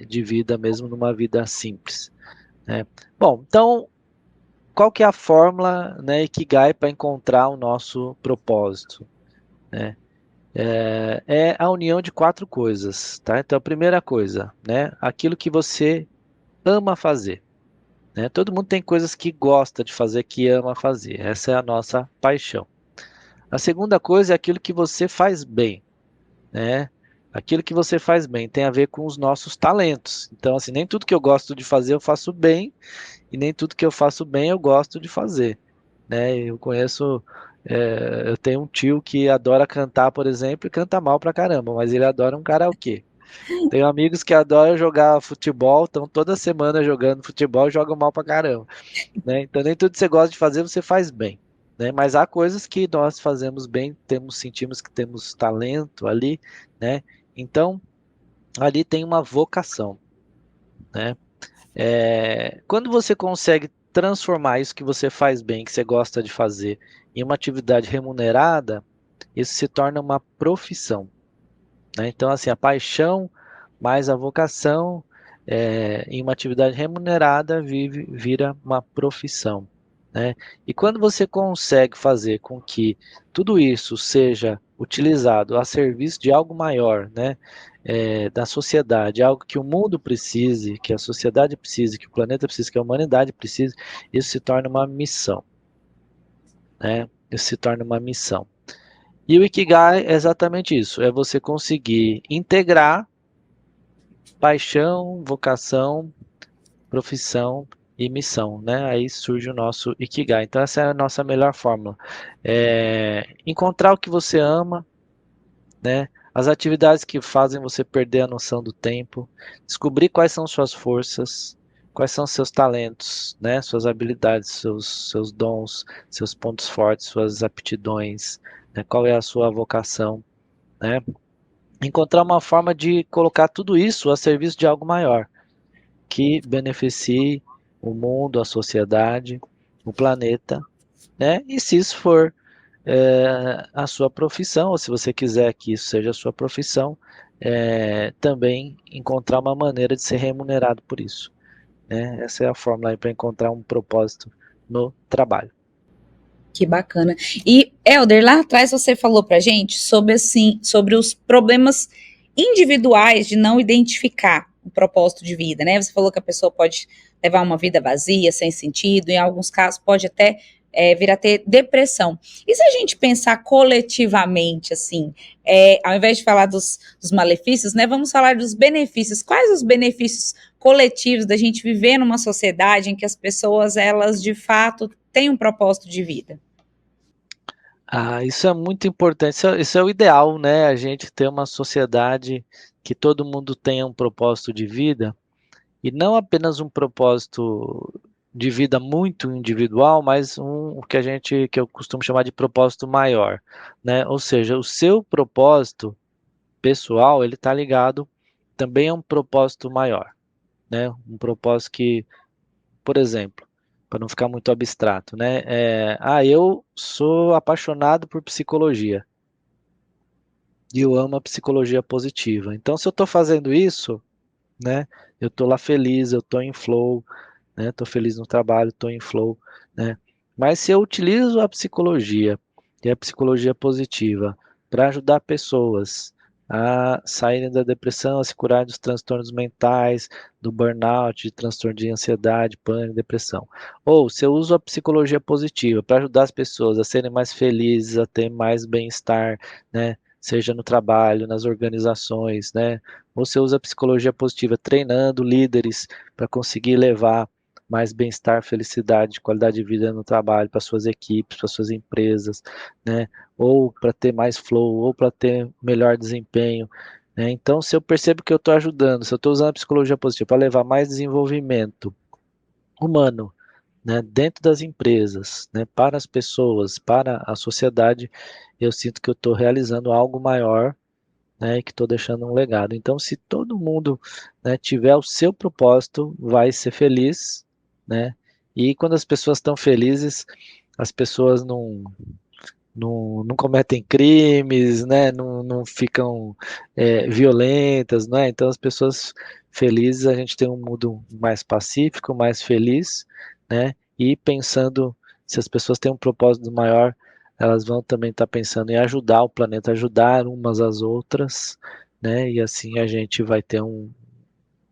[SPEAKER 2] de vida mesmo numa vida simples, né? Bom, então, qual que é a fórmula, né, Ikigai para encontrar o nosso propósito, né? É a união de 4 coisas, tá? Então, a primeira coisa, né, aquilo que você ama fazer, né? Todo mundo tem coisas que gosta de fazer, que ama fazer. Essa é a nossa paixão. A segunda coisa é aquilo que você faz bem, né? Aquilo que você faz bem tem a ver com os nossos talentos. Então, assim, nem tudo que eu gosto de fazer eu faço bem, e nem tudo que eu faço bem eu gosto de fazer, né? Eu tenho um tio que adora cantar, por exemplo, e canta mal pra caramba, mas ele adora um karaokê. Tenho amigos que adoram jogar futebol, estão toda semana jogando futebol e jogam mal pra caramba, né? Então nem tudo que você gosta de fazer você faz bem, né? Mas há coisas que nós fazemos bem, sentimos que temos talento ali, né? Então ali tem uma vocação, né? Quando você consegue transformar isso que você faz bem, que você gosta de fazer, em uma atividade remunerada, isso se torna uma profissão, né? Então, assim, a paixão mais a vocação em uma atividade remunerada vira uma profissão, né? E quando você consegue fazer com que tudo isso seja utilizado a serviço de algo maior, né, da sociedade, algo que o mundo precise, que a sociedade precise, que o planeta precise, que a humanidade precise, isso se torna uma missão, né? Isso se torna uma missão. E o Ikigai é exatamente isso, é você conseguir integrar paixão, vocação, profissão e missão, né? Aí surge o nosso Ikigai. Então essa é a nossa melhor fórmula. Encontrar o que você ama, né? As atividades que fazem você perder a noção do tempo, descobrir quais são suas forças, quais são seus talentos, né? Suas habilidades, seus dons, seus pontos fortes, suas aptidões, né? Qual é a sua vocação, né? Encontrar uma forma de colocar tudo isso a serviço de algo maior, que beneficie o mundo, a sociedade, o planeta, né? E se isso for a sua profissão, ou se você quiser que isso seja a sua profissão, também encontrar uma maneira de ser remunerado por isso, né? Essa é a fórmula aí para encontrar um propósito no trabalho.
[SPEAKER 1] Que bacana. E, Elder, lá atrás você falou pra gente sobre, assim, sobre os problemas individuais de não identificar o propósito de vida, né? Você falou que a pessoa pode levar uma vida vazia, sem sentido, em alguns casos pode até vir a ter depressão. E se a gente pensar coletivamente, assim, ao invés de falar dos malefícios, né, vamos falar dos benefícios. Quais os benefícios coletivos da gente viver numa sociedade em que as pessoas, elas, de fato, têm um propósito de vida?
[SPEAKER 2] Isso é muito importante, isso é o ideal, né? A gente ter uma sociedade que todo mundo tenha um propósito de vida, e não apenas um propósito de vida muito individual, mas que eu costumo chamar de propósito maior, né? Ou seja, o seu propósito pessoal, ele está ligado também a um propósito maior, né? Um propósito que, por exemplo, para não ficar muito abstrato, né? Eu sou apaixonado por psicologia e eu amo a psicologia positiva. Então, se eu estou fazendo isso, né? Eu estou lá feliz, eu estou em flow, né? Estou feliz no trabalho, estou em flow, né? Mas se eu utilizo a psicologia e a psicologia positiva para ajudar pessoas a saírem da depressão, a se curarem dos transtornos mentais, do burnout, de transtorno de ansiedade, pânico, depressão. Ou se eu uso a psicologia positiva para ajudar as pessoas a serem mais felizes, a ter mais bem-estar, né? Seja no trabalho, nas organizações, né? Você usa a psicologia positiva treinando líderes para conseguir levar mais bem-estar, felicidade, qualidade de vida no trabalho para suas equipes, para suas empresas, né? Ou para ter mais flow, ou para ter melhor desempenho, né? Então, se eu percebo que eu estou ajudando, se eu estou usando a psicologia positiva para levar mais desenvolvimento humano, né, dentro das empresas, né, para as pessoas, para a sociedade, eu sinto que eu estou realizando algo maior, né, e que estou deixando um legado. Então, se todo mundo, né, tiver o seu propósito, vai ser feliz, né? E quando as pessoas estão felizes, as pessoas não cometem crimes, né? Não ficam violentas, né? Então, as pessoas felizes, a gente tem um mundo mais pacífico, mais feliz, né? E pensando, se as pessoas têm um propósito maior, elas vão também estar pensando em ajudar o planeta, ajudar umas às outras, né? E assim a gente vai ter um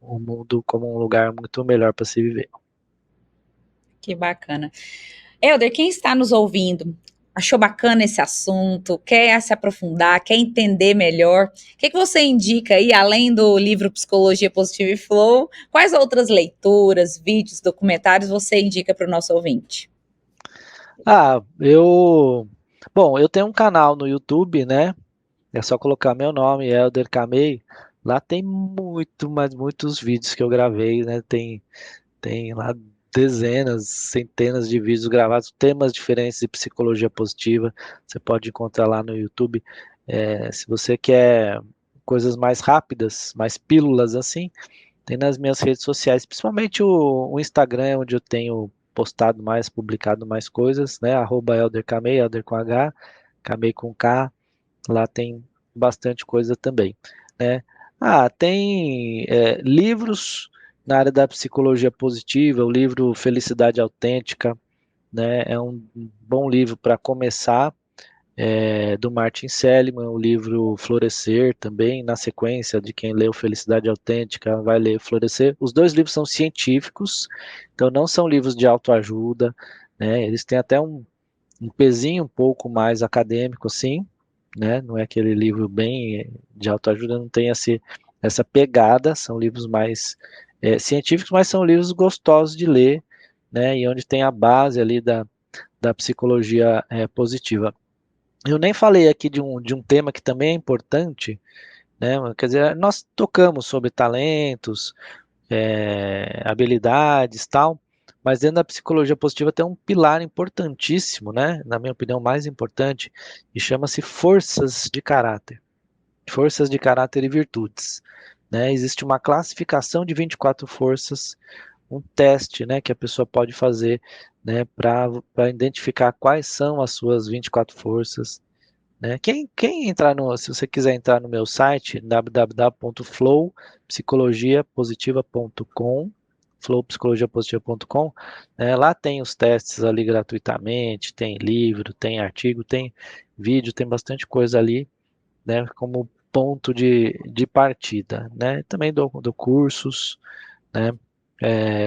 [SPEAKER 2] mundo como um lugar muito melhor para se viver.
[SPEAKER 1] Que bacana. Elder, quem está nos ouvindo, achou bacana esse assunto, quer se aprofundar, quer entender melhor, o que você indica aí, além do livro Psicologia Positiva e Flow, quais outras leituras, vídeos, documentários você indica para o nosso ouvinte?
[SPEAKER 2] Eu tenho um canal no YouTube, né? É só colocar meu nome, Elder Camei. Lá tem muitos vídeos que eu gravei, né? Tem lá dezenas, centenas de vídeos gravados, temas diferentes de psicologia positiva. Você pode encontrar lá no YouTube. Se você quer coisas mais rápidas, mais pílulas assim, tem nas minhas redes sociais, principalmente o Instagram, onde eu tenho postado mais, publicado mais coisas, né? @ElderCamei, Elder com H, Camei com K. Lá tem bastante coisa também, né? Tem livros na área da psicologia positiva, o livro Felicidade Autêntica, né? É um bom livro para começar, do Martin Seligman, o livro Florescer também, na sequência de quem leu Felicidade Autêntica vai ler Florescer. Os dois livros são científicos, então não são livros de autoajuda, né? Eles têm até um pezinho um pouco mais acadêmico, assim, né? Não é aquele livro bem de autoajuda, não tem essa pegada, são livros mais científicos, mas são livros gostosos de ler, né? E onde tem a base ali da psicologia positiva. Eu nem falei aqui de um tema que também é importante, né? Quer dizer, nós tocamos sobre talentos, habilidades, tal, mas dentro da psicologia positiva tem um pilar importantíssimo, né? Na minha opinião, mais importante, e chama-se forças de caráter. Forças de caráter e virtudes, né? Existe uma classificação de 24 forças, um teste, né, que a pessoa pode fazer, né, para identificar quais são as suas 24 forças, né? Quem entrar se você quiser entrar no meu site, www.flowpsicologiapositiva.com, flowpsicologiapositiva.com, né, lá tem os testes ali gratuitamente, tem livro, tem artigo, tem vídeo, tem bastante coisa ali, né, como ponto de partida, né? Também dou cursos, né?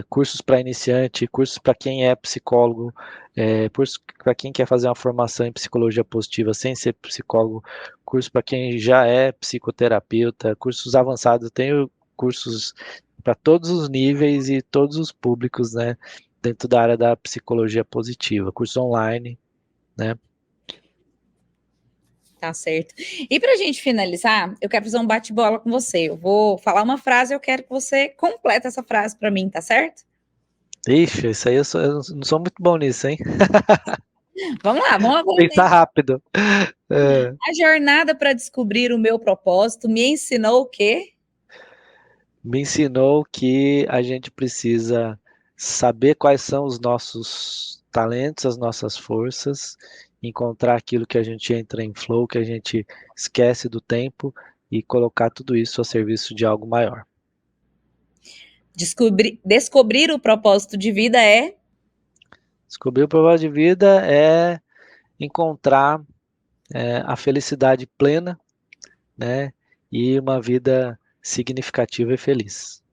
[SPEAKER 2] Cursos para iniciante, cursos para quem é psicólogo, cursos para quem quer fazer uma formação em psicologia positiva sem ser psicólogo, curso para quem já é psicoterapeuta, cursos avançados, tenho cursos para todos os níveis e todos os públicos, né, dentro da área da psicologia positiva, curso online, né?
[SPEAKER 1] Tá certo. E para a gente finalizar, eu quero fazer um bate-bola com você. Eu vou falar uma frase, eu quero que você complete essa frase para mim, tá certo?
[SPEAKER 2] Ixi, isso aí eu não sou muito bom nisso, hein?
[SPEAKER 1] Vamos lá, vamos agora.
[SPEAKER 2] Pensar rápido.
[SPEAKER 1] A jornada para descobrir o meu propósito me ensinou o quê?
[SPEAKER 2] Me ensinou que a gente precisa saber quais são os nossos talentos, as nossas forças, encontrar aquilo que a gente entra em flow, que a gente esquece do tempo e colocar tudo isso a serviço de algo maior.
[SPEAKER 1] Descobrir o propósito de vida é?
[SPEAKER 2] Descobrir o propósito de vida é encontrar a felicidade plena, né? E uma vida significativa e feliz.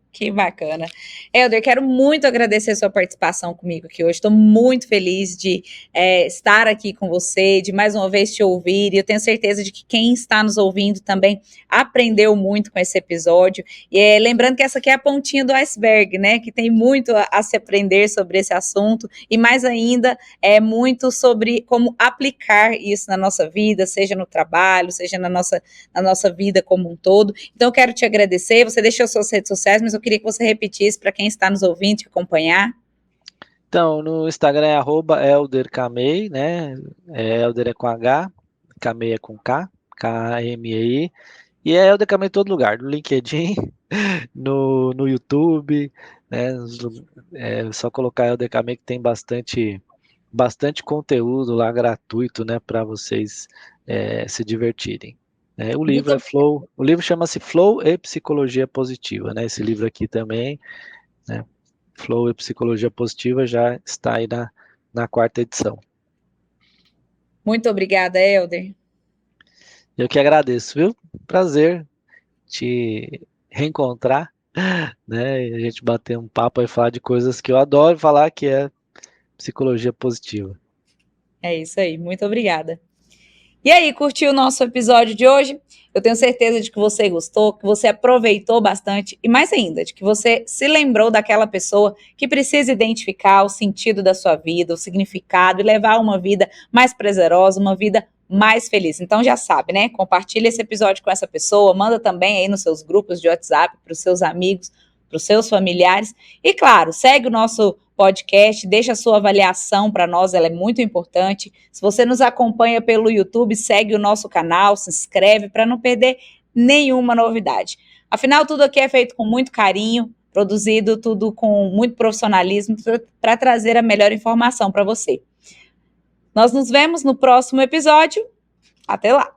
[SPEAKER 1] Que bacana. Helder, quero muito agradecer a sua participação comigo aqui hoje. Estou muito feliz de estar aqui com você, de mais uma vez te ouvir. E eu tenho certeza de que quem está nos ouvindo também aprendeu muito com esse episódio. E lembrando que essa aqui é a pontinha do iceberg, né? Que tem muito a se aprender sobre esse assunto. E mais ainda, muito sobre como aplicar isso na nossa vida, seja no trabalho, seja na nossa vida como um todo. Então, eu quero te agradecer. Você deixou suas redes sociais, mas eu queria que você repetisse para quem está nos ouvindo te acompanhar.
[SPEAKER 2] Então, no Instagram é @elderkamei, né? Elder é com H, Kamei é com K, Kamei. E é Elder Kamei em todo lugar, no LinkedIn, no YouTube, né? É só colocar Elder Kamei que tem bastante conteúdo lá gratuito, né? Para vocês se divertirem. O livro é Flow, o livro chama-se Flow e Psicologia Positiva, né? Esse livro aqui também, né? Flow e Psicologia Positiva já está aí na 4ª edição.
[SPEAKER 1] Muito obrigada, Helder.
[SPEAKER 2] Eu que agradeço, viu? Prazer te reencontrar, né? E a gente bater um papo e falar de coisas que eu adoro falar, que é psicologia positiva.
[SPEAKER 1] É isso aí, muito obrigada. E aí, curtiu o nosso episódio de hoje? Eu tenho certeza de que você gostou, que você aproveitou bastante e mais ainda, de que você se lembrou daquela pessoa que precisa identificar o sentido da sua vida, o significado e levar uma vida mais prazerosa, uma vida mais feliz. Então já sabe, né? Compartilha esse episódio com essa pessoa, manda também aí nos seus grupos de WhatsApp, para os seus amigos, para os seus familiares. E claro, segue o nosso podcast, deixa a sua avaliação para nós, ela é muito importante. Se você nos acompanha pelo YouTube, segue o nosso canal, se inscreve para não perder nenhuma novidade. Afinal, tudo aqui é feito com muito carinho, produzido tudo com muito profissionalismo para trazer a melhor informação para você. Nós nos vemos no próximo episódio. Até lá!